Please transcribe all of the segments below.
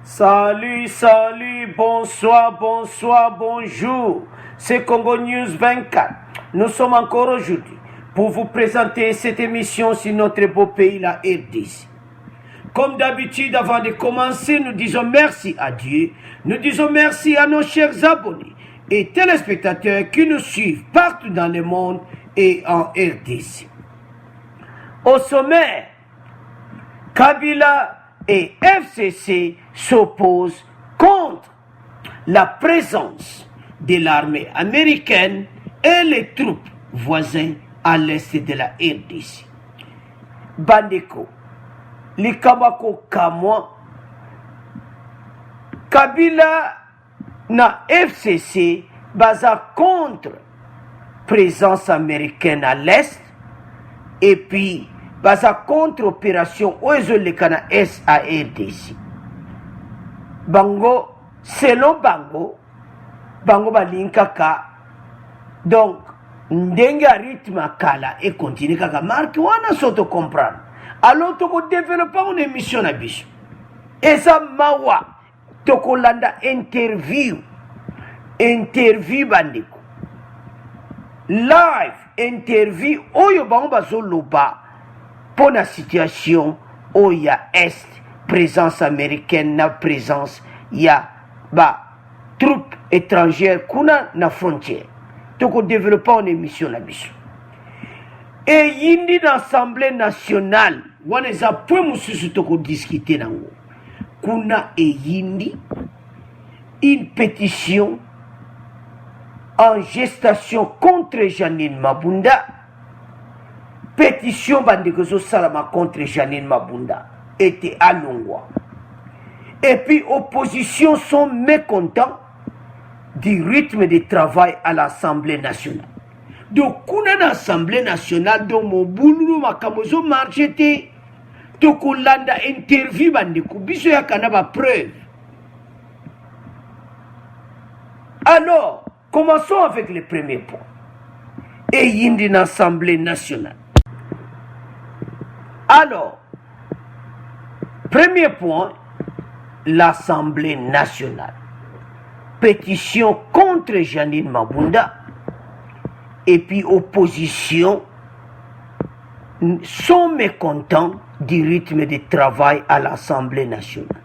Salut, salut, bonsoir, bonsoir, bonjour. C'est Congo News 24. Nous sommes encore aujourd'hui pour vous présenter cette émission sur notre beau pays, la RDC. Comme d'habitude, avant de commencer, nous disons merci à Dieu. Nous disons merci à nos chers abonnés et téléspectateurs qui nous suivent partout dans le monde et en RDC. Au sommet, Kabila et FCC s'opposent contre la présence de l'armée américaine et les troupes voisines à l'est de la RDC. Bandeko, Likamako Kamwa, Kabila na FCC baza contre présence américaine à l'est et puis baza contre opération Oezolekana SARDC. Bango, selon Bango balinkaka, donc ndenga rythme kala et continue kaka marque wana soto comprendre. Alors toko développer une émission na biso. Eza mawa toko landa interview bandeko. Live interview oyo bango bazoloba pour la situation où il y a est présence américaine na présence il y a troupes étrangères kuna na frontière. Donc développer une émission la biso. Et yindi l'Assemblée nationale wana za point mususu toko discuter nango. Kuna e yindi une pétition en gestation contre Janine Mabunda. Pétition bandeko salama contre Janine Mabunda était à Longwa. Et puis opposition sont mécontents du rythme de travail à l'Assemblée nationale. Donc kuna na Assemblée nationale do mobulu makamozo marchete to kolanda interview bandeko biso ya kana ba preuve. Alors, commençons avec le premier point. Et yindi na Assemblée nationale. Alors, premier point, l'Assemblée nationale. Pétition contre Janine Mabunda et puis opposition sont mécontents du rythme de travail à l'Assemblée nationale.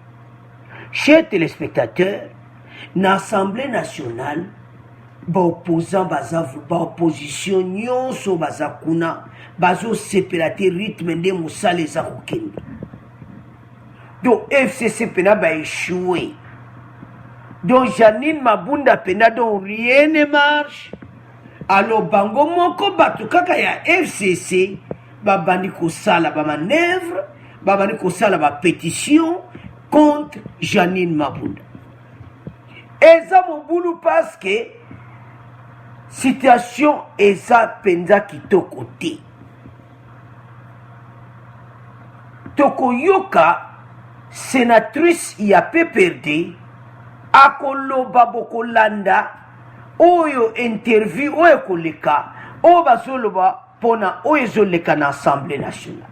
Chers téléspectateurs, l'Assemblée nationale, opposant opposition nyonso bazakuna bazo séparate rythme de musale za kokende. Donc FCC pena ba échoué. Donc Janine Mabunda pena donc rien ne marche. Alors bango moko batu kaka ya FCC babandi ko sala ba manœuvre, babandi ko sala ba pétition contre Janine Mabunda. Et ça mon boulot parce que situation eza penza kitoko te. Toko yoka sénatrice ya PPRD akoloba bokolanda oyo interview oyo koleka oyo bazoloba pona oyo ezoleka na Assemblée nationale.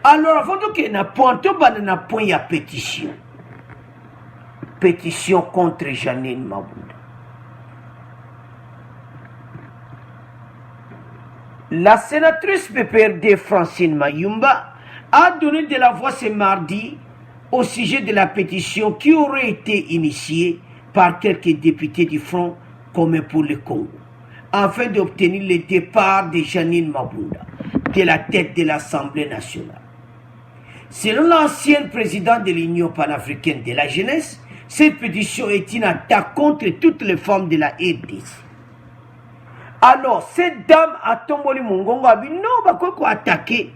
Alors avant que na point to bana na point ya pétition contre Janine Mabunda. La sénatrice PPRD Francine Mayumba a donné de la voix ce mardi au sujet de la pétition qui aurait été initiée par quelques députés du Front commun pour le Congo, afin d'obtenir le départ de Janine Mabunda de la tête de l'Assemblée nationale. Selon l'ancien président de l'Union panafricaine de la jeunesse, cette pétition est une attaque contre toutes les formes de la RDC. Alors, cette dame a tombé Mongongo a dit non, bah quoi attaquer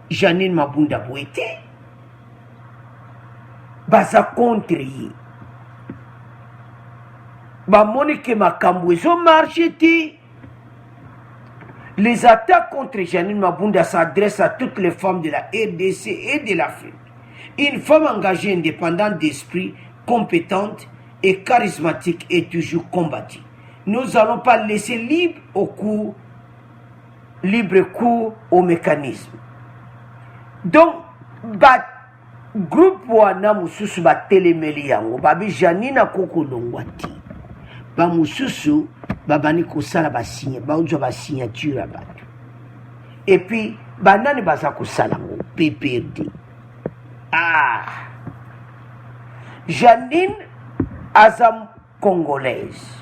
Janine Mabunda Bouete. Bah ça contre y. Bah monique makambo ils ont marché. Les attaques contre Janine Mabunda s'adressent à toutes les femmes de la RDC et de l'Afrique. Une femme engagée, indépendante d'esprit, compétente et charismatique est toujours combattue. Nous n'allons pas laisser libre cours au mécanisme. Donc, groupe wana mususu batelemeli yango babi Janine akokolongwa ti bamususu babani kosala basigné baozwa basignature ya bato et puis banani baza kosala ngo PPRD. Janine aza congolaise.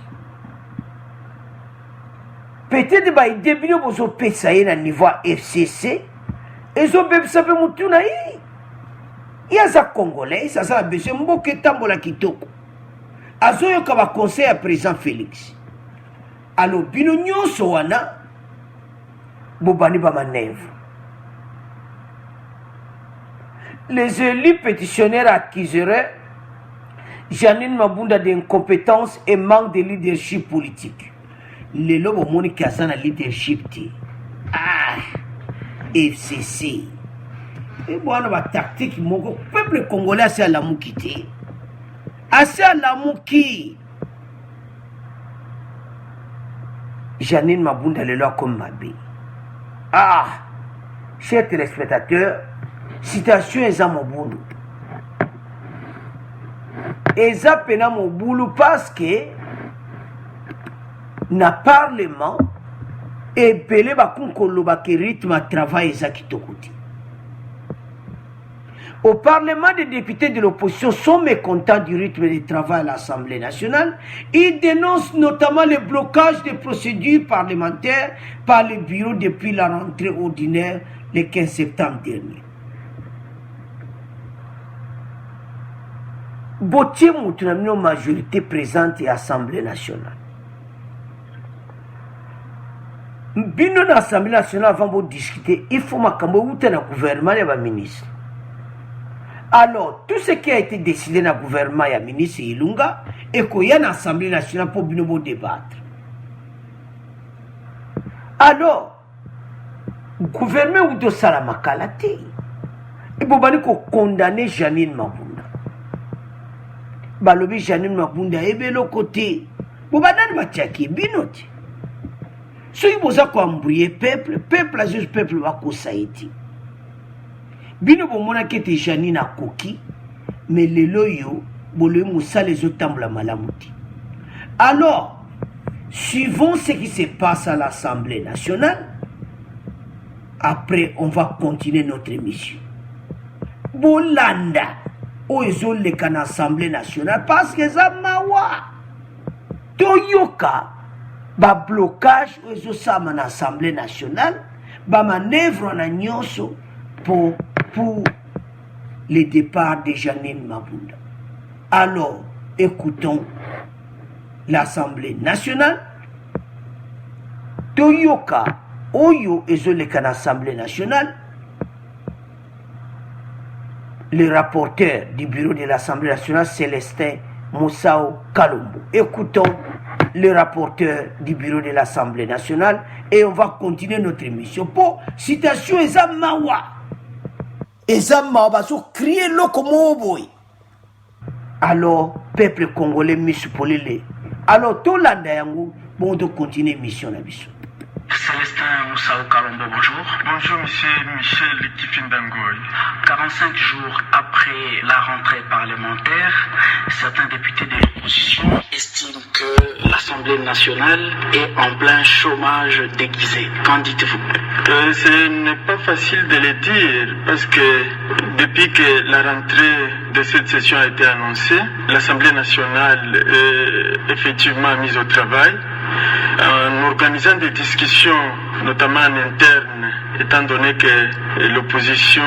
Peut-être ba idée bino bozo pesa ye na niveau FCC ezo bebisa pe mutuna yi yaza congolaise aza besoin mboke tambola kitoko azoyoka ba conseil à président Félix. Alors bino nyonso wana bobani ba manœuvre. Les élus pétitionnaires accuseraient Janine Mabunda d'incompétence et manque de leadership politique. Les lobes au monde qui a ça leadership. FCC. Et bon, on a tactique. Le peuple congolais, c'est à la moukité. C'est à la mouki. Janine Mabunda, le loi comme Mabi. Chers téléspectateurs, citation est à mon boulot. Et ça pena mon boulot parce que na parlement et belé ba kunkoloba ke rythme à travail za kitokoti. Au Parlement, des députés de l'opposition sont mécontents du rythme de travail à l'Assemblée nationale. Ils dénoncent notamment le blocage des procédures parlementaires par le bureau depuis la rentrée ordinaire le 15 septembre dernier. Botier Moutounamino majorité présente à l'Assemblée nationale. Bino dans l'Assemblée nationale avant de discuter, il faut que le gouvernement et le ministre. Alors, tout ce qui a été décidé dans le gouvernement et le ministre Ilunga, et qu'il y a dans l'Assemblée nationale pour bino débattre. Alors, le gouvernement ou de Salamakalate, il faut condamner Janine Mabunda. Balobi Janine Mabunda ebe lo côté bobadani batiaki binoti soki boza koambrouye peuple azuzu peuple bakosa eti bino bomonaki ete Janine akoki mais lelo yo boloyi mosala ezotambola malamu te. Alors suivons ce qui se passe à l'Assemblée nationale. Après on va continuer notre émission. Bolanda oyo leka na Assemblée nationale parce que ça mawa toyoka ba blocage oyo sama na Assemblée nationale ba manœuvre na nyonso pour le départ de Janine Mabunda. Alors écoutons l'Assemblée nationale toyoka oyo leka na Assemblée nationale. Le rapporteur du bureau de l'Assemblée nationale, Célestin Moussao Kalombo. Écoutons le rapporteur du bureau de l'Assemblée nationale et on va continuer notre émission. Pour citation Ezamawa. Ezamawa va se crier locomoboy. Alors, peuple congolais, Missupolele. Alors, tout l'andayango, bon, de continuer l'émission. Célestin Moussao Kalombo, bonjour. Bonjour, monsieur Michel Kifindangoy. 45 jours après la rentrée parlementaire, certains députés de l'opposition estiment que l'Assemblée nationale est en plein chômage déguisé. Qu'en dites-vous? Ce n'est pas facile de le dire parce que depuis que la rentrée de cette session a été annoncée, l'Assemblée nationale est effectivement mise au travail en organisant des discussions, notamment en interne, étant donné que l'opposition,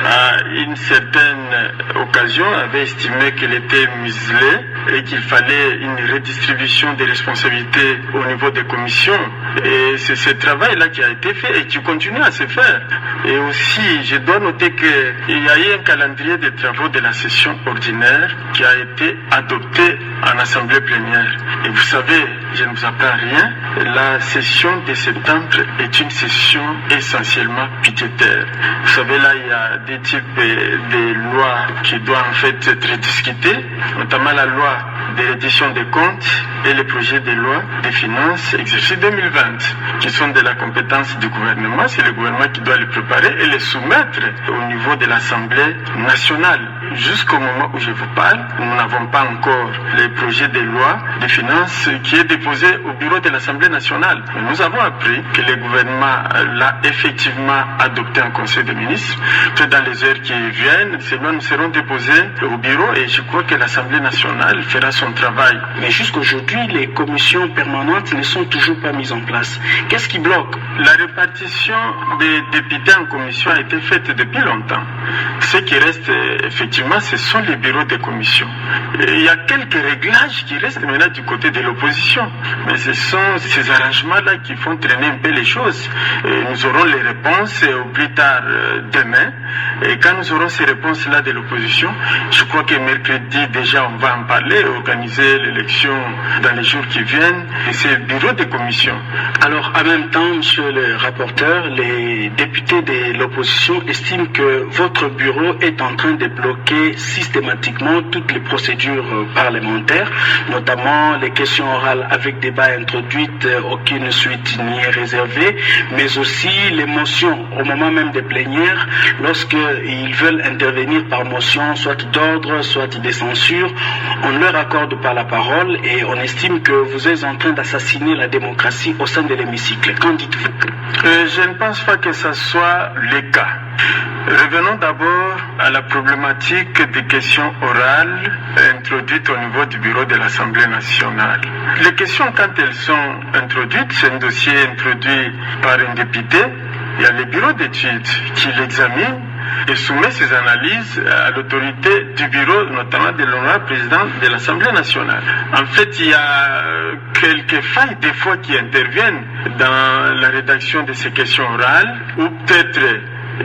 à une certaine occasion, avait estimé qu'elle était muselée et qu'il fallait une redistribution des responsabilités au niveau des commissions. Et c'est ce travail-là qui a été fait et qui continue à se faire. Et aussi, je dois noter qu'il y a eu un calendrier de travaux de la session ordinaire qui a été adopté en assemblée plénière. Et vous savez, je ne vous apprends rien, la session de septembre est une session essentiellement budgétaire. Vous savez, là, il y a des types de lois qui doivent en fait être discutées, notamment la loi de reddition des comptes et le projet de loi des finances exercice 2020, qui sont de la compétence du gouvernement. C'est le gouvernement qui doit les préparer et les soumettre au niveau de l'Assemblée nationale. jusqu'au moment où je vous parle, nous n'avons pas encore les projets de loi de finances qui est déposé au bureau de l'Assemblée nationale. Mais nous avons appris que le gouvernement l'a effectivement adopté en Conseil des ministres. Que dans les heures qui viennent, ces lois nous seront déposées au bureau et je crois que l'Assemblée nationale fera son travail. Mais jusqu'aujourd'hui, les commissions permanentes ne sont toujours pas mises en place. Qu'est-ce qui bloque? La répartition des députés en commission a été faite depuis longtemps. Ce qui reste, effectivement, ce sont les bureaux des commissions. Et il y a quelques réglages qui restent maintenant du côté de l'opposition. Mais ce sont ces arrangements-là qui font traîner un peu les choses. Et nous aurons les réponses au plus tard demain. Et quand nous aurons ces réponses-là de l'opposition, je crois que mercredi, déjà, on va en parler, organiser l'élection dans les jours qui viennent. Et c'est le bureau des commissions. Alors, en même temps, monsieur le rapporteur, les députés de l'opposition estiment que votre bureau est en train de bloquer systématiquement toutes les procédures parlementaires, notamment les questions orales avec débat introduites, aucune suite n'y est réservée, mais aussi les motions au moment même des plénières, lorsqu'ils veulent intervenir par motion, soit d'ordre, soit de censure, on leur accorde pas la parole et on estime que vous êtes en train d'assassiner la démocratie au sein de l'hémicycle. Qu'en dites-vous? Je ne pense pas que ce soit le cas. Revenons d'abord à la problématique des questions orales introduites au niveau du bureau de l'Assemblée nationale. Les questions, quand elles sont introduites, c'est un dossier introduit par un député. Il y a le bureau d'études qui l'examine et soumet ses analyses à l'autorité du bureau, notamment de l'honorable président de l'Assemblée nationale. En fait, il y a quelques failles des fois qui interviennent dans la rédaction de ces questions orales, ou peut-être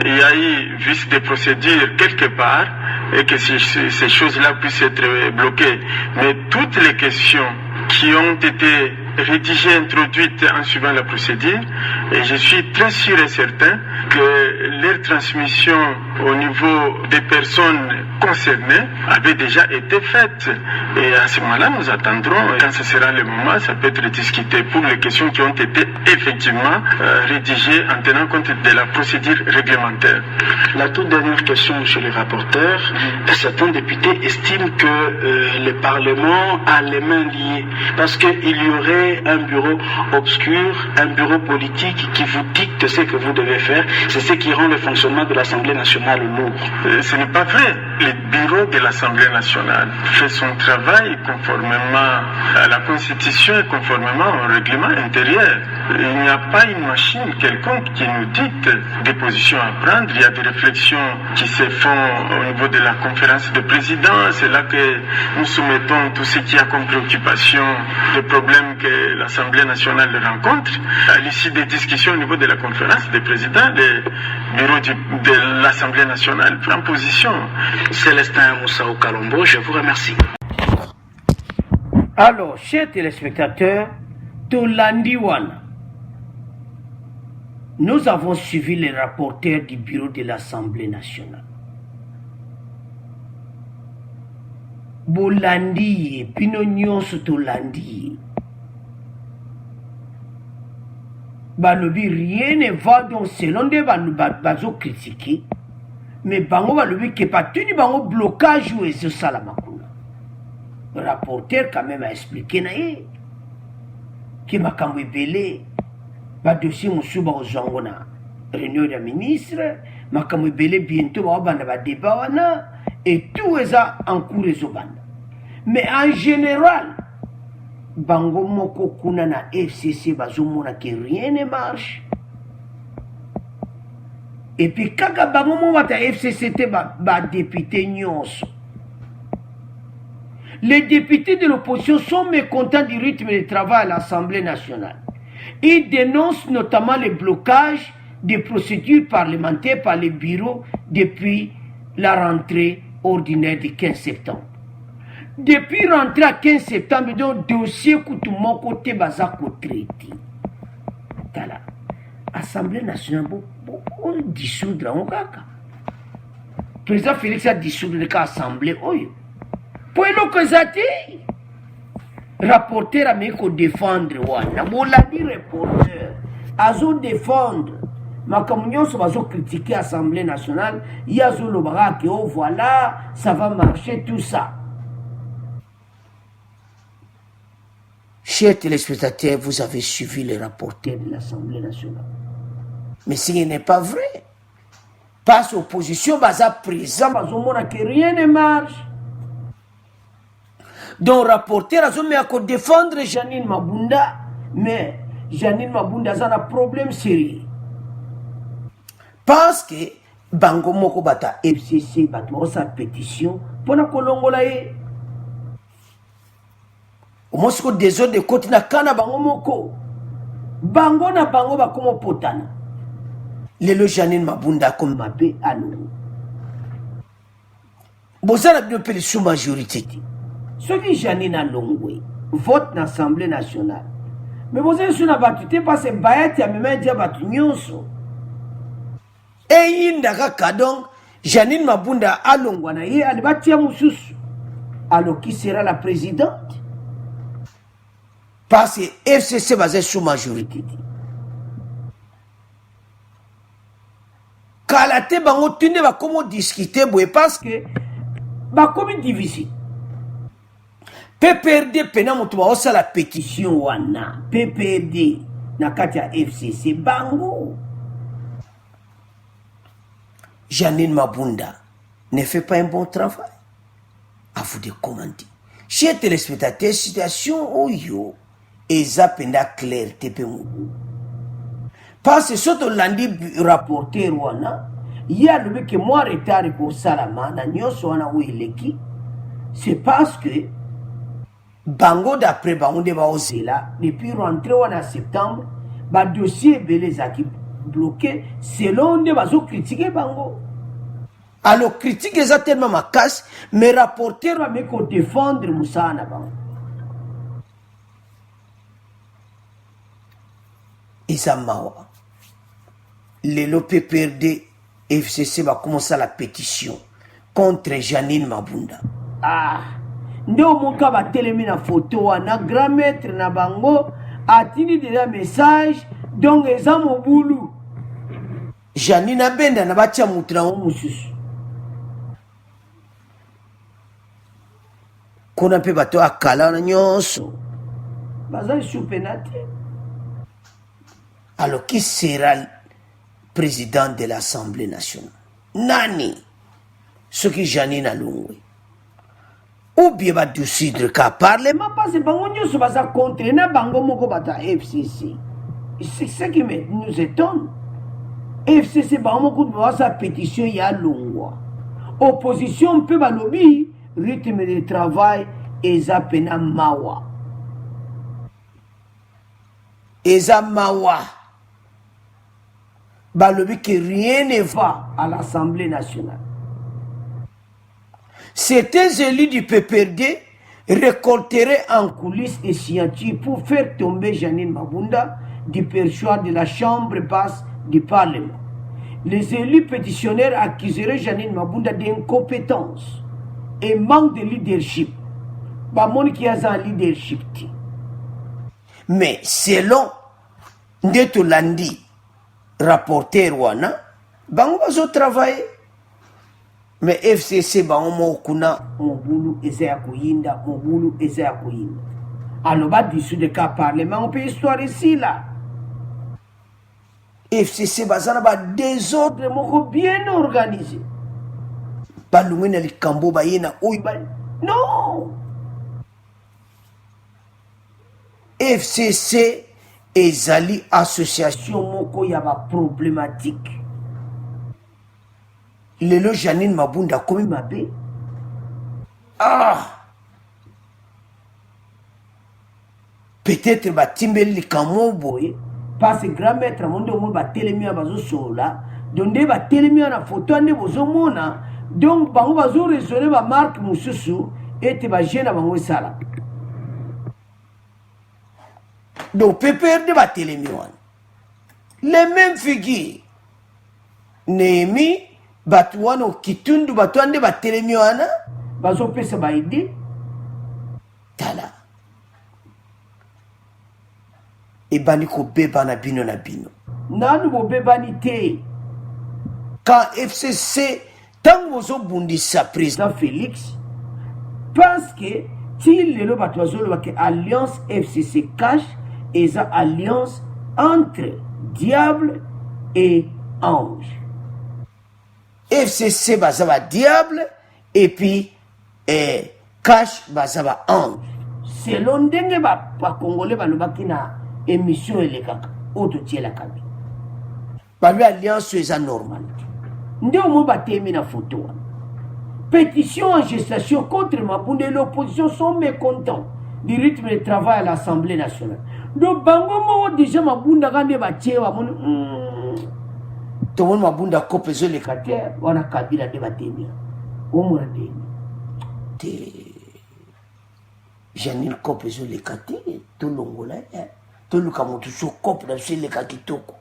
il y a eu vice de procédure quelque part et que ces choses-là puissent être bloquées. Mais toutes les questions qui ont été rédigées, introduites en suivant la procédure, et je suis très sûr et certain que leur transmission au niveau des personnes concernées avait déjà été faite. Et à ce moment-là, nous attendrons, quand ce sera le moment, ça peut être discuté pour les questions qui ont été effectivement rédigées en tenant compte de la procédure réglementaire. La toute dernière question, monsieur le rapporteur, certains députés estiment que le Parlement a les mains liées parce qu'il y aurait un bureau obscur, un bureau politique qui vous dicte ce que vous devez faire. C'est ce qui rend le fonctionnement de l'Assemblée nationale lourd. Ce n'est pas vrai. Le bureau de l'Assemblée nationale fait son travail conformément à la Constitution et conformément au règlement intérieur. Il n'y a pas une machine quelconque qui nous dicte des positions à prendre. Il y a des réflexions qui se font au niveau de la conférence de présidents. C'est là que nous soumettons tout ce qui a comme préoccupation, les problèmes que l'Assemblée nationale rencontre. À l'issue des discussions au niveau de la conférence des présidents, le bureau de l'Assemblée nationale prend position. Célestin Moussa Kalombo, je vous remercie. Alors, chers téléspectateurs, Tolandiwana, nous avons suivi les rapporteurs du bureau de l'Assemblée nationale. Bolandi, Pinognon Tolandi. Balobi, rien ne va donc selon des bazo critiqués. Mais bango balobi qui pas tenu bango blocage ou ce salamakuna. Le rapporteur quand même a expliqué naïe que makambo belé ba dossier musuba ozangona réunion des ministres makambo belé bientôt ba banda ba débat wana et tout ça en cours ezobanda. Mais en général bango moko kuna na FCC bazomona que rien ne marche. Et puis kaka bango mo wata FCC te ba député nyonso. Les députés de l'opposition sont mécontents du rythme de travail à l'Assemblée nationale. Ils dénoncent notamment le blocage des procédures parlementaires par les bureaux depuis la rentrée ordinaire du 15 septembre. Depuis rentrée à 15 septembre, donc dossier Koutoumon côté Bazako traité. Tala. Assemblée nationale, pour dissoudre en kaka. Président Félix a dissoudre l'Assemblée. Pour le rapporteur a mis qu'on défendre. On l'a dit, rapporteur. Azo défendre makambo nyonso bazocritiquer Assemblée nationale ye azolobaka ke oh voilà ça va marcher tout ça. Chers téléspectateurs, vous avez suivi les rapporteurs de l'Assemblée nationale. Mais ce n'est pas vrai. Parce que l'opposition baza présent, bazomona que rien ne marche. Donc rapporteur azome à défendre Janine Mabunda, mais Janine Mabunda a un problème sérieux. Parce que bango moko bata FCC bato sa pétition pour la kolongola ye. Au moins que des autres de côté na kana bango moko. Bango na bango ba komo potana. Lelo Janine Mabunda comme mabe anu. Bozala bien peli sous majorité. Ce qui Janine a longwe vote dans l'Assemblée nationale. Mais vous avez sur la battue parce que Bayet a même dit battu nyonso. Et indaka kadong Janine Mabunda a longwana ye alibatia mususu. Alors qui sera la présidente? Parce que FCC basé sous majorité. Kalate bango tune ba comment discuter boy parce que ba comme difficile. PPRD pena mutu ba osa la pétition wana. PPRD na kati ya FCC bango. Janine Mabunda ne fait pas un bon travail. À vous de commenter. Chers téléspectateurs, situation oyo eza penda clarté pe mubu. Parce que surtout lundi rapporteur wana ya le que moi retard pour salama na nyoso wana weleki c'est parce que bango d'après bango de baozela depuis rentrée en septembre ba dossier belé zaki bloqué selon de bazo critiquer bango. Alors critique est tellement ma casse mais rapporteur va me défendre musana bango. Isamawa. Le PPRD FCC va commencer la pétition contre Janine Mabunda. Ah, ndio monka ba telemi na photo wana grand maître na bango atini déjà message donc eza mobulu. Janine abenda na batia mutra mususu. Kuna pe bato akala na nyonso. Baza soupenate. Alors qui sera président de l'Assemblée nationale? Nani? Ce qui Janine Alungwe. Ou bien va décider qu'à parlement parce que bango nyoso baza contre na bango moko bata FCC. C'est ce qui nous étonne. FCC bango moko ba sa pétition ya longwa. Opposition peut ba lobby rythme de travail eza pena mawa. Eza mawa. Balobi que rien ne va à l'Assemblée nationale. Certains élus du PPRD récolteraient en coulisses et scientifiques pour faire tomber Janine Mabunda du perchoir de la Chambre basse du Parlement. Les élus pétitionnaires accuseraient Janine Mabunda d'incompétence et manque de leadership. Bamoni qui a un leadership. Mais selon Ndeto Landi, rapporteur wana bango bazo travailler mais FCC bango mokuna mobulu eza ya kuyinda mobulu eza ya kuyinda alors ba dissu de cas parlement on peut histoire ici là FCC bazana ba désordre moko bien organisé balungena likambo ba yena oyiba non FCC ezali association moko ya ba problématique. Lelo Janine Mabunda komi mabe. Ah. Peut-être ba timbeli likamo boye parce que grand maître monde mo ba telemi bazo sola donde ba telemi na photo ande bozo mona donc bango bazo raisonner ba marque mususu et ba jeune bango sala. Donc, PPRD va télémiwan. Les mêmes figures. Némi, Batouano, Kitundu, Batouande, va télémiwana. Bazo pesa ba idée. Tala. Et baniko beba na bino na bino. nanu bobebani te. Quand FCC tant bozo bundisa président Félix parce que ti lelo bato bazoloba ke alliance FCC cache eza alliance entre diable et ange. FCC bazaba diable et puis cache bazaba ange. Selon ndenge ba congolais balobaki na émission elekaka oto tiela kabi. Ba lui alliance eza normal. Nde omo batemi na photo. Pétition en gestation contre Mabunda et l'opposition sont mécontents du rythme de travail à l'Assemblée nationale. Donc bango mo déjà Mabunda kande batiewa mon to mon Mabunda kopezo le kater wana kabila de batemi. Omo ndeni. Te Janine kopezo le kater to longola to luka motu so kope na le kakitoko.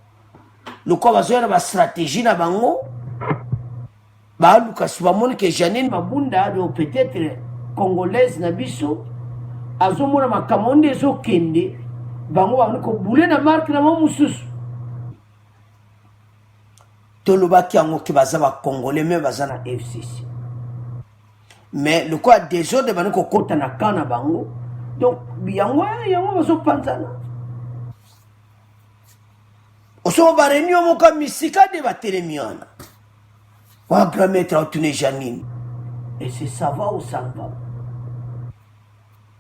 Le quoi bazoya ba stratégie na bango. Bah Lucas Wamon que Janine Mabunda peut-être congolaise na biso azomona makamonde zo kende bango ba ko boule na marque na mususu tolobaki yango ke bazaba congolais mais bazana FCC mais le quoi des autres ba ko kota na kana bango donc yango bazo panzana oso ba réunion mo ka misika de ba telemiana. On va mettre en tourner Janine. Et c'est ça va ou ça va?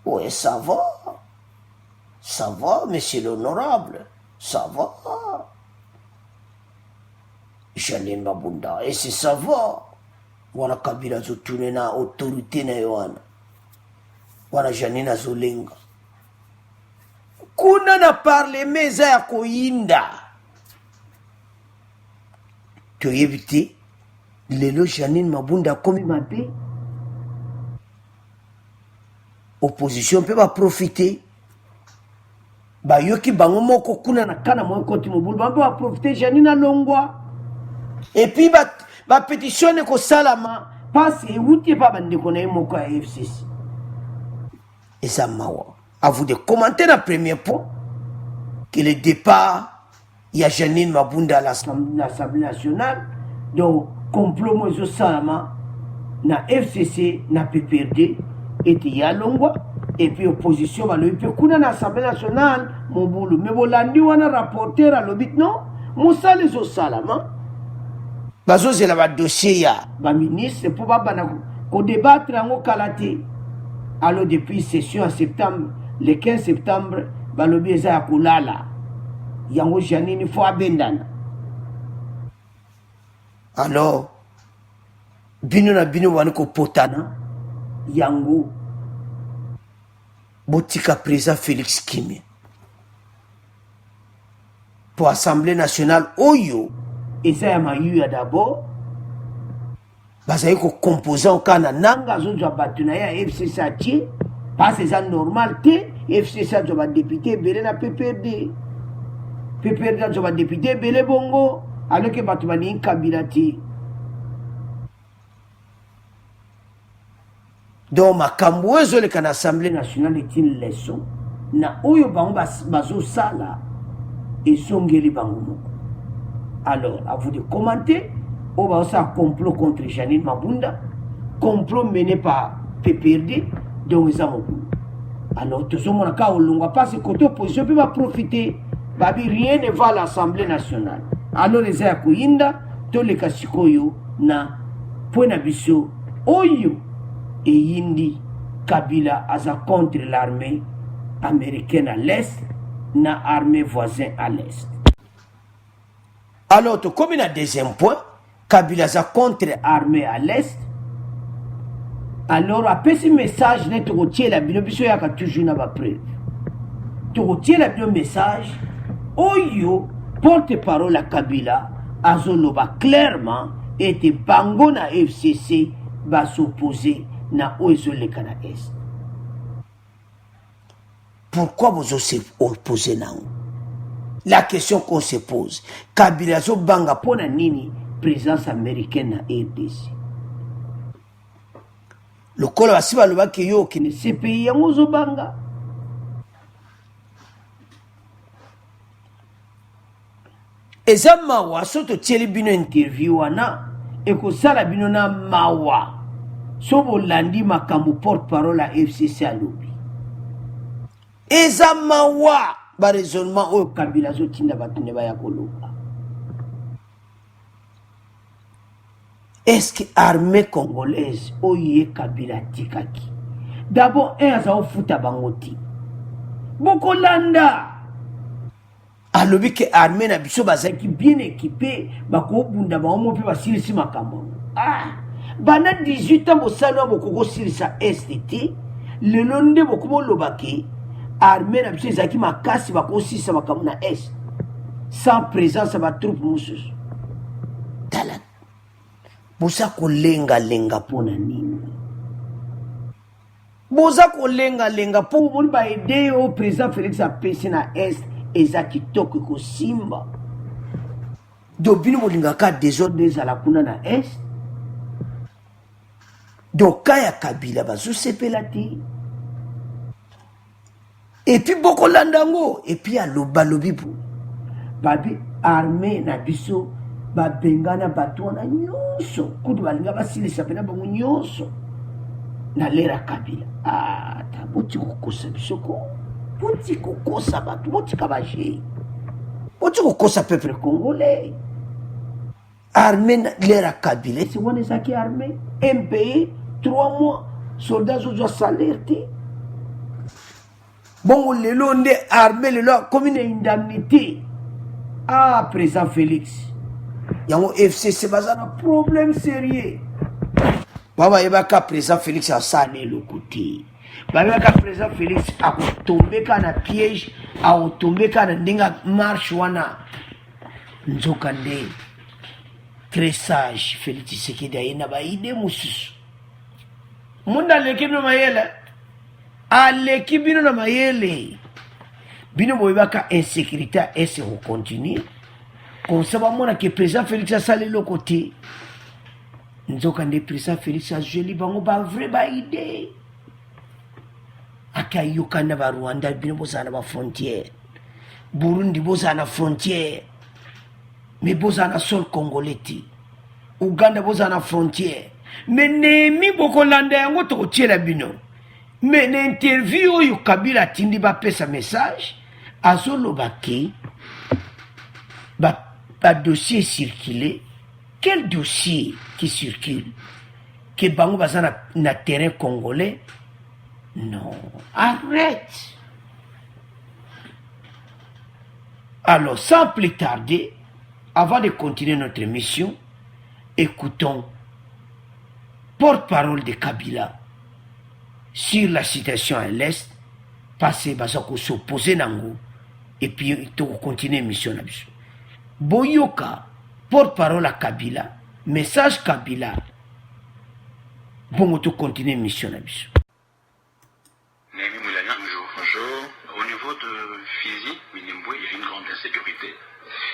Oui, ça va. Ça va, monsieur l'honorable. Ça va. Janine Mabunda. Et c'est ça va. Wana kabila zo tourner na autorité na yoana. Wana Janine azolenga. Kuna na parle meza ya koyinda. Tu éviter. Lelo Janine Mabunda comme mabe opposition peut pas profiter ba yoki bango moko kuna na kana mo koti mobulu ba va profiter Janine alongwa et puis ba pétitionner ko salama passe outi pas bande ko na moko à FCC et ça mawa à vous de commenter la première point que le départ il y a Janine Mabunda à l'Assemblée nationale donc complot mozo salama na FCC na PPRD et ya longwa et puis opposition ba lobi kuna na Assemblée nationale mobulu mais bolandi wana rapporteur à lobit non musale zo salama bazo zela ba dossier ya ba ministre pour ba bana ko débattre ngo kalati alors depuis session en septembre le 15 septembre ba lobi eza ya kulala yango Janine fo abendana. Alors, bino na bino waniko potana, yango, botika président Félix Kimé. Pour l'Assemblée nationale, oyo, et ça y a mayu d'abord, baza yiko composant kana nanga, zo jwa batuna ya FCC ati, parce que c'est normal te, FCC jwa député belé na PPRD. PPRD jwa député belé bongo, alors que Batouani Kabilati. Donc, ma camboueuse le l'Assemblée nationale est une leçon. Na oyo bango bazo sala et songeli bango. Alors, à vous de commenter, on va aussi un complot contre Janine Mabunda, complot mené par PPRD, donc ils ont. Alors, tout ce monde on va pas se côté opposition peut pas profiter. Babi rien ne va à l'Assemblée nationale. Alors les a kuyinda to le kasikoyo na pona biso oyo et yindi Kabila aza contre l'armée américaine à l'est na armée voisine à l'est. Alors to comme na deuxième point Kabila aza contre armée à l'est. Alors après ce message net rotier la bino biso ya ka toujours na ba preuve. To rotier la bino message oyo porte-parole à Kabila azoloba clairement était bango na FCC va s'opposer na oizo le Kana Est. Pourquoi vous osez opposer na? La question qu'on se pose, Kabila zo banga pona nini présence américaine na RDC. Le kolo asiba loba ke yo ki ne CPI yango zo banga. eza mawa so totieli bino interview wana ekozala bino na mawa so bolandi makambo porte parole ya FCC alobi eza mawa baraisonnement oyo Kabila azotinda bato ne baya koloba. Est-ce que l'armée congolaise oye Kabila tikaki d'abord aza ofuta bangoti bokolanda alobi ke armée na biso bazaki bien équipé bakobunda baomo pe basilisi makambo bana 18 ans bosalo bokoko silisa STT lelo nde bokomoloba ke armée na biso ezaki makasi bakosilisa makambo na est sans présence ya batroupe mosusu tala boza kolenga-lenga mpona nini boza kolenga-lenga mpo bomoni baede oyo président Félix apesi na est eza kitoko ekosimba do bino bolingaka désordre ezala kuna na est do ka ya Kabila bazosepela te epuis bokolanda yango epuis alobi po babi armée na biso babengana bato wana nyonso kutu balinga basilisa pena bango nyonso na lera Kabila ta boti kokosa bisoko boti kokosa bato botika baje boti kokosa peuple congolais armée na lera Kabila esi wana ezaki armée impayé 3 mois soldats ozwa salaire te bongo lelo nde armée lelo akomi na indemnité président Félix yango FCC baza na problème sérieux baba yebaka président Félix asane lokuti babeka président Félix akotombeka na piège akotombeka na ndinga marche wana nzoka nde très sage Félix Tshisekedi ayena baide mosusu munda leki bino mayele aleki bino na mayele bino boyebaka insécurité ese recontinue comme ça bamona ke président Félix asali loko te nzoka nde président Félix azweli bango bavrai baide akayokana barwanda bino bozala na bafrontière Burundi bozala na frontière mais bozala na sol congolais te Uganda bozala na frontière mais nemi bokolanda yango tokotiela bino mais na interview oyo Kabila atindi bapesa message azoloba ke dossier circulé. Quel dossier qui circule? Que bango baza na terrain congolais? Non, arrête. Alors, sans plus tarder, avant de continuer notre mission, écoutons porte-parole de Kabila sur la situation à l'Est, parce que s'opposer nango, et puis on continue mission na biso. Boyoka, porte-parole à Kabila, message Kabila. Bon, on continue mission na biso. Bonjour. Au niveau de Fizi, Minembwe, il y a une grande insécurité.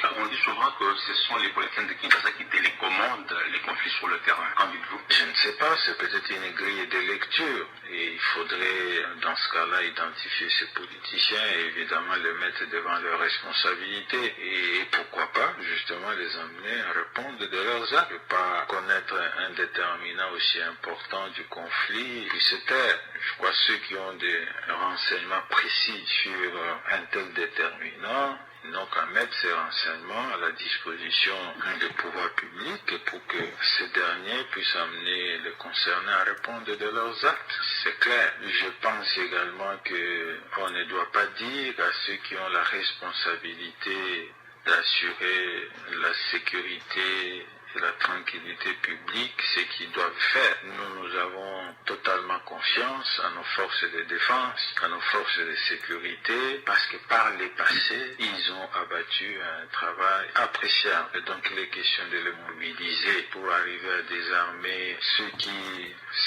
On dit souvent que ce sont les politiciens de Kinshasa qui télécommandent les conflits sur le terrain. Qu'en dites-vous? Je ne sais pas, c'est peut-être une grille de lecture. Et il faudrait, dans ce cas-là, identifier ces politiciens et évidemment les mettre devant leurs responsabilités. Et pourquoi pas, justement, les amener à répondre de leurs actes. Et pas connaître un déterminant aussi important du conflit, puis se taire. Je crois que ceux qui ont des renseignements précis sur un tel déterminant, n'ont qu'à mettre ces renseignements à la disposition des pouvoirs publics pour que ces derniers puissent amener les concernés à répondre de leurs actes. C'est clair. Je pense également qu'on ne doit pas dire à ceux qui ont la responsabilité d'assurer la sécurité et la tranquillité publique, ce qu'ils doivent faire. Nous avons totalement confiance à nos forces de défense, à nos forces de sécurité, parce que par le passé, ils ont abattu un travail appréciable. Et donc il est question de les mobiliser pour arriver à désarmer ceux qui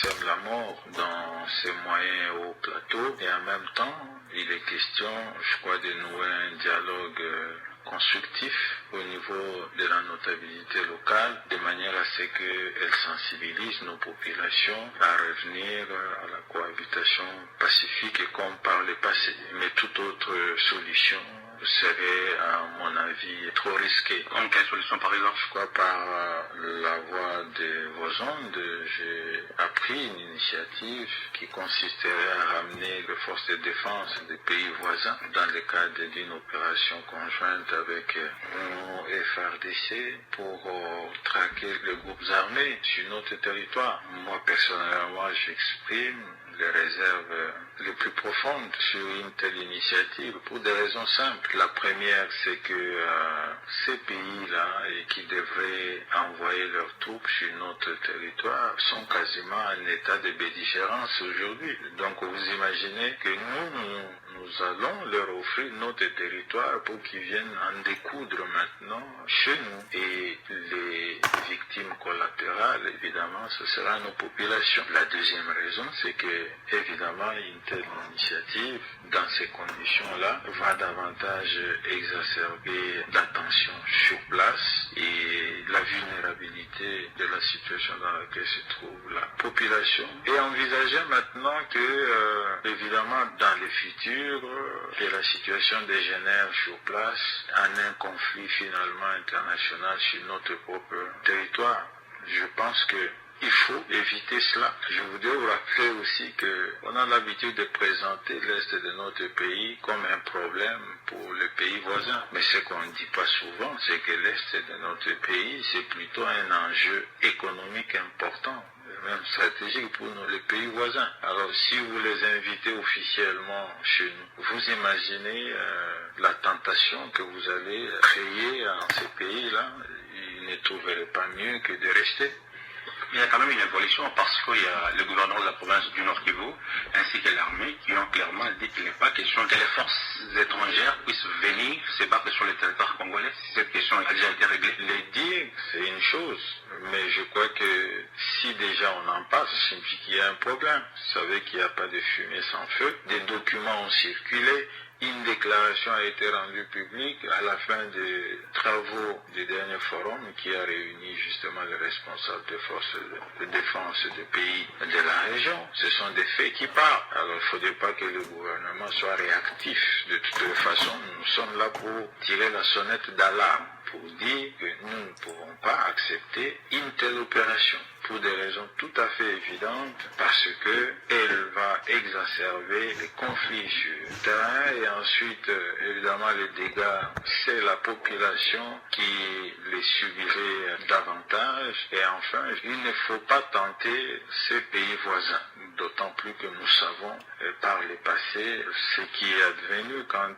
sèment la mort dans ces moyens au plateau. Et en même temps, il est question, je crois, de nouer un dialogue constructif au niveau de la notabilité locale, de manière à ce qu'elle sensibilise nos populations à revenir à la cohabitation pacifique comme par le passé. Mais toute autre solution serait, à mon avis, trop risqué. Comme quelle solution par exemple? Je crois par la voie des Vosondes, j'ai appris une initiative qui consisterait à ramener les forces de défense des pays voisins dans le cadre d'une opération conjointe avec nos FRDC pour traquer les groupes armés sur notre territoire. Moi, personnellement, j'exprime les réserves les plus profondes sur une telle initiative pour des raisons simples. La première, c'est que ces pays-là, qui devraient envoyer leurs troupes sur notre territoire, sont quasiment en état de belligérance aujourd'hui. Donc vous imaginez que nous allons leur offrir notre territoire pour qu'ils viennent en découdre maintenant chez nous. Et les victimes collatérales, évidemment, ce sera nos populations. La deuxième raison, c'est que, évidemment, une telle initiative, dans ces conditions-là, va davantage exacerber la tension sur place et la vulnérabilité de la situation dans laquelle se trouve la population. Et envisager maintenant que, évidemment, dans le futur, que la situation dégénère sur place en un conflit finalement international sur notre propre territoire. Je pense que il faut éviter cela. Je voudrais vous rappeler aussi qu'on a l'habitude de présenter l'Est de notre pays comme un problème pour les pays voisins. Mais ce qu'on ne dit pas souvent, c'est que l'Est de notre pays, c'est plutôt un enjeu économique important, même stratégique pour nous, les pays voisins. Alors si vous les invitez officiellement chez nous, vous imaginez la tentation que vous allez créer dans ces pays-là. Ils ne trouveraient pas mieux que de rester. Il y a quand même une évolution parce qu'il y a le gouvernement de la province du Nord Kivu ainsi que l'armée qui ont clairement dit qu'il n'est pas question que les forces étrangères puissent venir se battre sur le territoire congolais. Cette question a déjà été réglée. Les dire, c'est une chose, mais je crois que si déjà on en parle, ça signifie qu'il y a un problème. Vous savez qu'il n'y a pas de fumée sans feu. Des documents ont circulé. Une déclaration a été rendue publique à la fin des travaux du dernier forum qui a réuni justement les responsables des forces de défense des pays de la région. Ce sont des faits qui parlent. Alors il ne faudrait pas que le gouvernement soit réactif. De toute façon, nous sommes là pour tirer la sonnette d'alarme, pour dire que nous ne pouvons pas accepter une telle opération. Pour des raisons tout à fait évidentes, parce que elle va exacerber les conflits sur le terrain et ensuite, évidemment, les dégâts, c'est la population qui les subirait davantage. Et enfin, il ne faut pas tenter ces pays voisins, d'autant plus que nous savons par le passé ce qui est advenu quant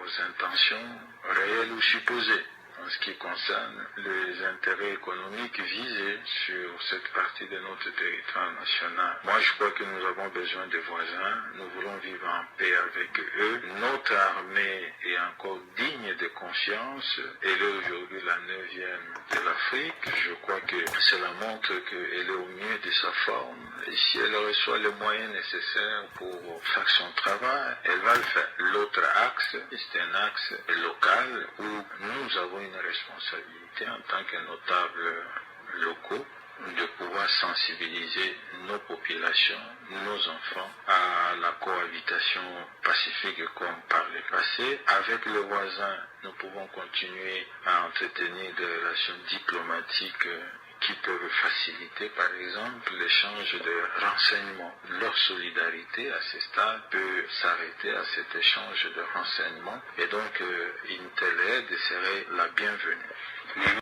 aux intentions réelles ou supposées. En ce qui concerne les intérêts économiques visés sur cette partie de notre territoire national. Moi, je crois que nous avons besoin de voisins. Nous voulons vivre en paix avec eux. Notre armée est encore digne de confiance. Elle est aujourd'hui la 9e de l'Afrique. Je crois que cela montre qu'elle est au mieux de sa forme. Et si elle reçoit les moyens nécessaires pour faire son travail, elle va le faire. L'autre axe, c'est un axe local où nous avons une responsabilité en tant que notables locaux de pouvoir sensibiliser nos populations, nos enfants à la cohabitation pacifique comme par le passé. Avec les voisins, nous pouvons continuer à entretenir des relations diplomatiques qui peuvent faciliter par exemple l'échange de renseignements. Leur solidarité à ce stade peut s'arrêter à cet échange de renseignements et donc une telle aide serait la bienvenue.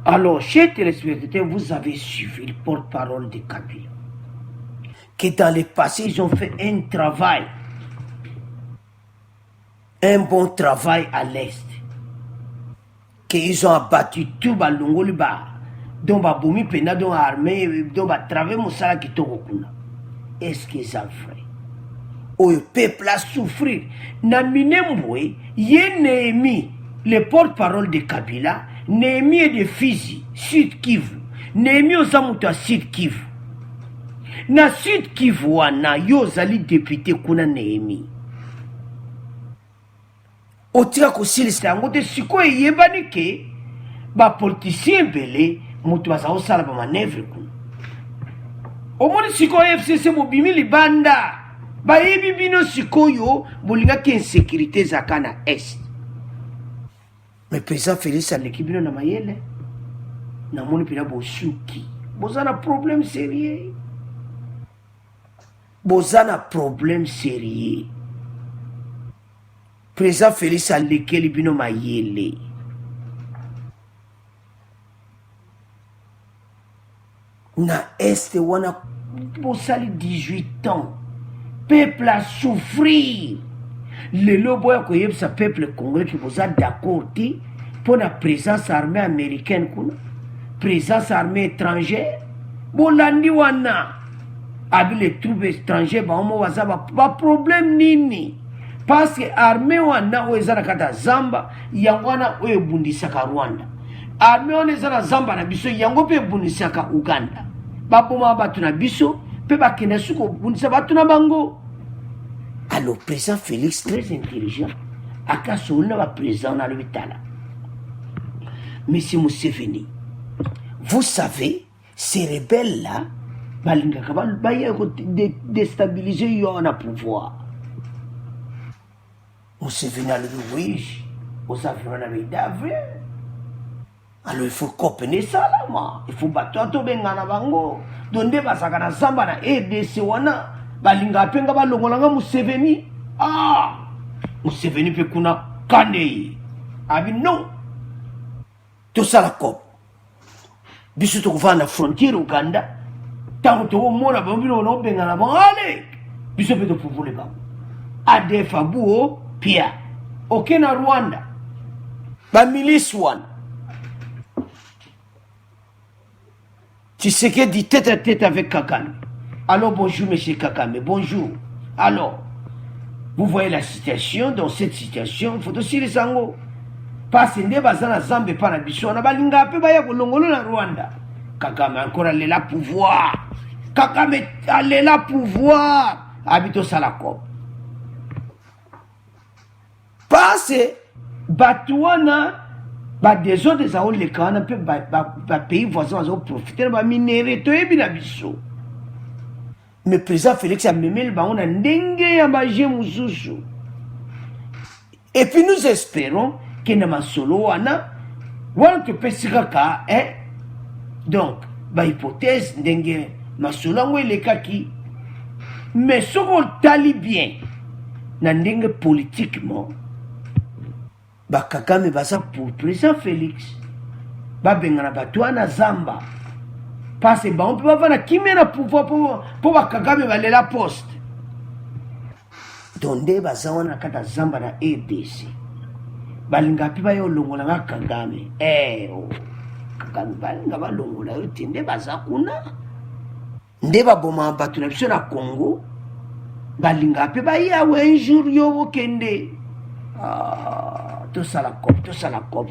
Alors, chers téléspectateurs, vous avez suivi le porte-parole de Kabila, que dans le passé, ils ont fait un travail, un bon travail à l'Est, qu'ils ont abattu tout le Longoli, dont Baboumi Pena, dont l'armée, dont Travé Moussala qui tokokuna. Est-ce qu'ils ont fait? Le peuple a souffert. Naminembwe, Néhémie, le porte-parole de Kabila, Néhémie est de Fizi, Sud Kivu. Néhémie aux amoutouas Sud Kivu. Na Sud Kivu, wana yozali député kuna Néhémie. Otika kosilisa yango te sikoyo eyebani ke bapolitisien ebele moto baza kosala bamanevre kuna. Omoni sikoyo FCC mobimi libanda bayebi bino sikoyo bolingaki insécurité ezaka na est. Mais président Félix aleki bino na mayele namoni mpena bosuki boza na problème sérieux, boza na problème sérieux. Président Félix alekeli bino mayele. Na est wana bosali 18 ans, peuple a souffrir. Lelo boya koyebisa peuple congolais ki boza d'accord te pour la présence armée américaine kuna, présence armée étrangère. Bolandi wana abi les troupes étrangères ba omo waza ba problème nini? Parce que armée wana oezana kata Zamba yango wana oyebundisaka Rwanda. Armée wana ezana Zamba na biso yango pe bundisaka Uganda. Baboma batu na biso pe bakena suko bundisa batu na bango. Alors président Félix très intelligent akasolina ba président na l'hôpital. Monsieur Museveni, vous savez ces rebelles là balingaka baye ko déstabiliser yo na pouvoir. Museveni a le oui, aux avions na d'avril. Alors il faut comprendre ça là, moi. Il faut battre tout benga na bango. Donde basaka na Zamba na RDC wana balinga penga balongolanga Museveni. Ah, Museveni pe kuna kane. Abi non. Tout ça la cop. Biso to kuva na frontière Uganda. Tango to mona bambino no benga na bango. Allez. Biso pe to pouvoir ba. ADF abuo pia. Ok na Rwanda. Ba milice wana. Tu sais que dit tête à tête avec Kakame. Alors bonjour monsieur Kakame, bonjour. Alors, vous voyez la situation, dans cette situation, il faut aussi les sango. Parce que bazana Zambé par la biso, on a balinga pe baya kolongolo na Rwanda. Kakame encore allé là pouvoir. Kakame allé là pouvoir. Habito Salakop. Parce que Batouana ba des autres des aoules les cannes peu ba pays voisins ont profité ba minéré to ebi na biso. Mais président Félix a memé le baon na ndenge ya maje mususu. Et puis nous espérons que na masolo wana que pesika donc ba hypothèse ndenge masolo ngo le kaki. Mais ce qu'on tali bien na ndenge politiquement Bakakame basa pour président Félix babengana batwana Zamba parce que on peut pas na kimena pouvoir pour Bakakame balela poste donde bazawana kata Zamba na RDC balinga piba yo longola nga Kagame Kagame balinga balongola yo tinde bazakuna ndeba boma batuna biso na Congo balinga piba ya un jour yo kende tout ça la cop.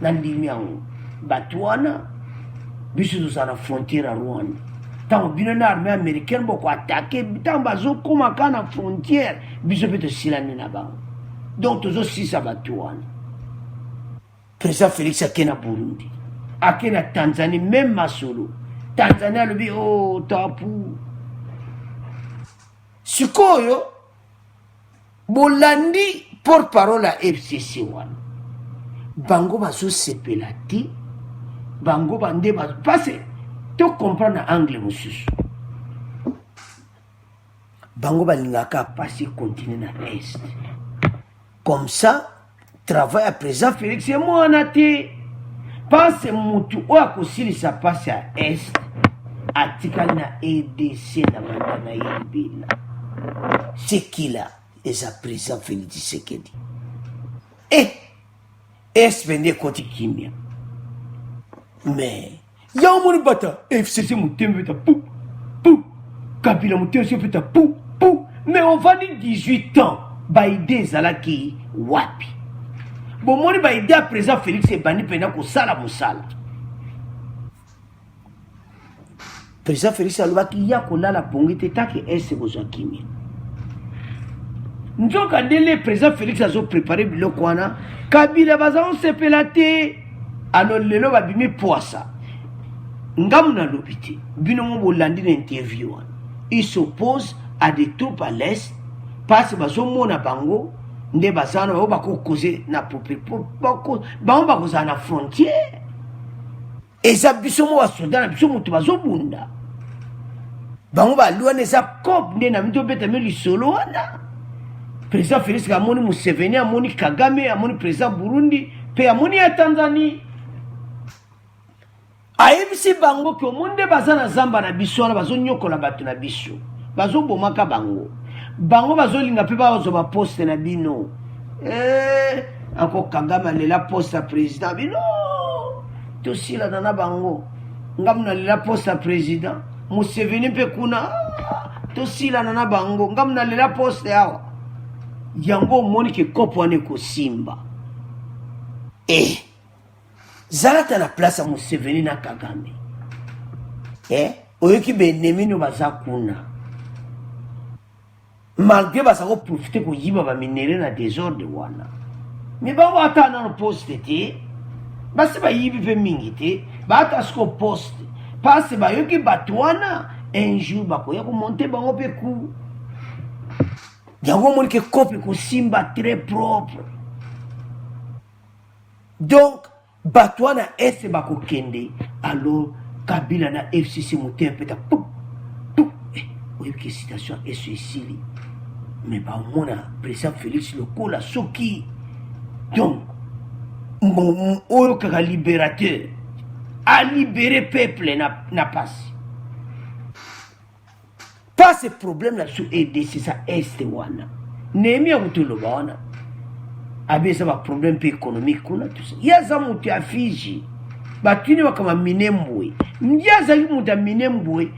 Nandimi yango. Batouana, biso tout ça la frontière à Rwanda. Tant que une armée américaine beaucoup attaqué, tant bazo comme à la frontière, biso peut silani na ba. Donc tous aussi ça Batouana. Président Félix akena Burundi, akena Tanzanie même Masolo. Tanzania le bi tapu. Sikoyo bolandi porte-parole à FCC one. Bango baso sepelati. Bango bande baso. Parce que tu comprends l'anglais, monsieur. Bango balingaka passer continuer na est. Comme ça, travail à présent Félix et moi en a été. Parce que moutou ou si ça passe à est. Atikal na EDC na mandana yibila. C'est qui là? Et à présent Félix Tshisekedi. Est venu côté Kimia. Mais y'a un monde bata FCC moutem beta pou Kabila moutem beta pou. Mais on va dire 18 ans. Baïdé zalaki wapi. Bon moni baïdé à présent Félix et bani pena ko sala musala. Président Félix alobaki ya kolala pongite taki est bozwa Kimia. Nous le président Félix a préparé le Kwana. Kabila baza on sepelate. Alors le lo babimi poisa. Ngamu na lobiti. Bino mo bolandi na interview. Il s'oppose à des troupes à l'est parce que bazomona bango nde bazana bao bakokoze na bango bakozala na frontière eza biso mo basoda na biso moto bazobunda bango balwana eza cope nde na mito beta mi lisolo wana président Félix amoni Museveni amoni Kagame amoni président Burundi pe amoni ya Tanzanie ayebisi bango ke omoni nde baza na zamba na biso wana bazonyokola bato na biso bazobomaka bango bazolinga mpe bazwa baposte na bino anko Kagame alela poste ya président bino tosilana na bango ngamu nalela poste ya président Museveni mpe kuna tosilana na bango ngamu nalela poste awa yango omoni ke kopo wana ekosimba zalata na place ya Museveni na Kagame oyoki benemi no baza kuna malgré baza koprofite koyiba baminere na désordre wana me bango ata nano poste te basi bayibi mpe mingi te baata siko poste parce bayoki bato wana un jour bakoya komonte bango mpe ku yango omoni ke kope kosimba très propre donc bato wana ese bakokende alors Kabila na FCC mote mpeta oyoki situation eso esili mais baomona président Félix lokola soki donc oyo kaka libérateur alibéré peuple na pasi pas ce problème là sur EDC ça est wana nemi ya kutoloba wana abesa ba problème pe économique kuna tout ça yaza mutu ya Fiji batuni bakama Minembwe ndiaza mutu ya Minembwe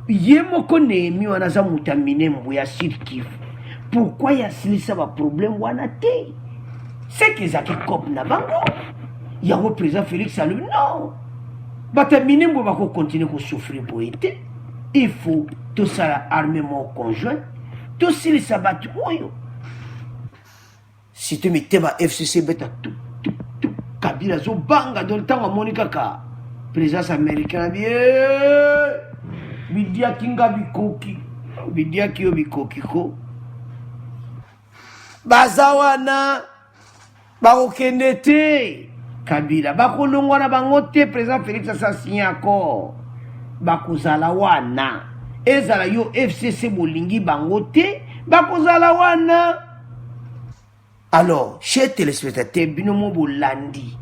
yemoko nemi wana za mutu ya Minembwe ya Sud Kivu pourquoi ya silisa ba problème wana te c'est que ça qui cop na bango yango président Félix alubi non bata Minembwe bako continuer ko souffrir boité il faut tout ça armement conjoint tout silisa batu oyo si tu me tema FCC beta tout Kabila zo banga dans le temps à Monica ka présence américaine bidia kinga bikoki bidia kiyo bikoki ko bazawana bakokende te Kabila bakolongwa na bango te président Félix assassiné accord bakozala wana ezala yo FCC bolingi bango te bakozala wana. Alors, chers téléspectateurs, binomo bolandi,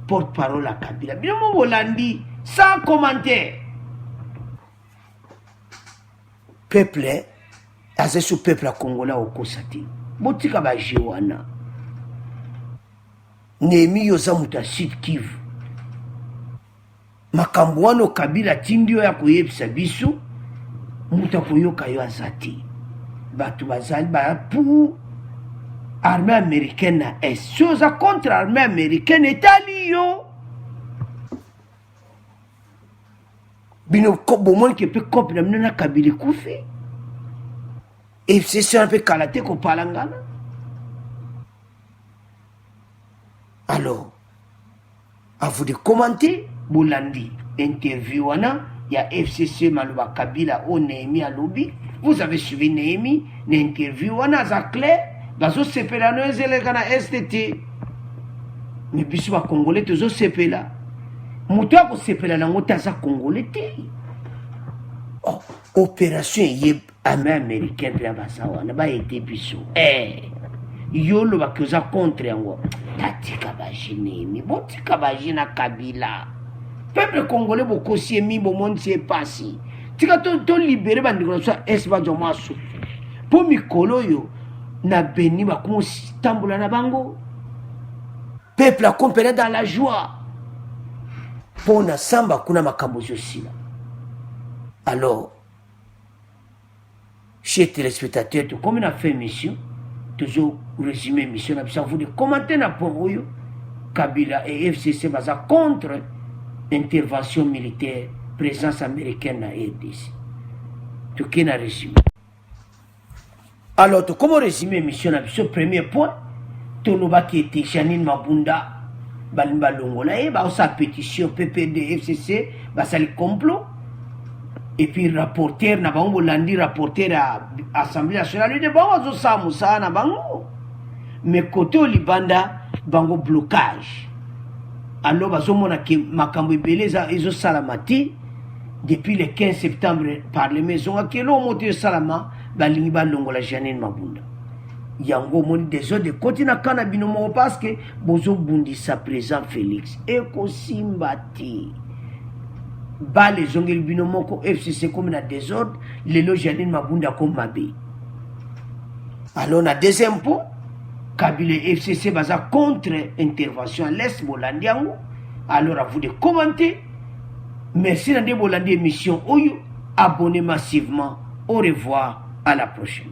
porte-parole à Kabila, binomo bolandi, sans commentaire. Peuple, assez sous peuple à Congolais au Kosati. Botika ba Jewana. Nemi yoza muta Sud Kivu. Makambuano Kabila tindio ya kuyebisa biso, muta koyoka yo azati. Batu bazali ba pour armée américaine est chose contre l'armée américaine Italie bino bomoni ke pe copie na mna Kabila kufi et c'est ça un peu kalaté ko palangana. Alors à vous de commenter bolandi interview wana ya FCC maluba Kabila o Nehemi alobi vous avez suivi Nehemi l'interview wana za clair bazo sepela no ezeleka na STT mais biso ba Congolais tozo sepela mutu ako sepela na ngota za Congolais te opération ye armée américaine pe basawa na ba été biso yolo ba koza contre yango tatika ba Nehemi botika ba jina Kabila peuple congolais bokosi mi bo monde c'est passé tika to libérer ba ndiko so esba jomaso po mikolo yo na beni bakumo tambola na bango peuple a compéré dans la joie pour na samba kuna makambo sila. Alors chers téléspectateurs tout comme on a fait mission toujours résumé mission na bisa vous de commenter na pour yo Kabila et FCC baza contre intervention militaire présence américaine na RDC tout qui na résumé. Alors, comment résumer mission à ce premier point, Tonoba qui était Janine Mabunda, Balimba Longola, sa pétition PPD, FCC, ça le complot. et puis rapporteur na bango bolandi rapporteur à Assemblée nationale de bango zo samusa na bango mais côté au Libanda bango blocage alors bazomona ke makambo ebeleza ezo salamati depuis le 15 septembre par les maisons akelo moto salama balingi balongola Janine Mabunda yango moni des autres de côté na kana binomo parce que bozo bundisa président Félix eko simbati ba les ongel binomo ko FCC comme na désordre lelo Janine Mabunda comme mabe alors na deuxième point Kabila FCC baza contre intervention à l'Est Bolandiango alors à vous de commenter merci Nande Bolandi émission Oyo abonnez massivement au revoir à la prochaine.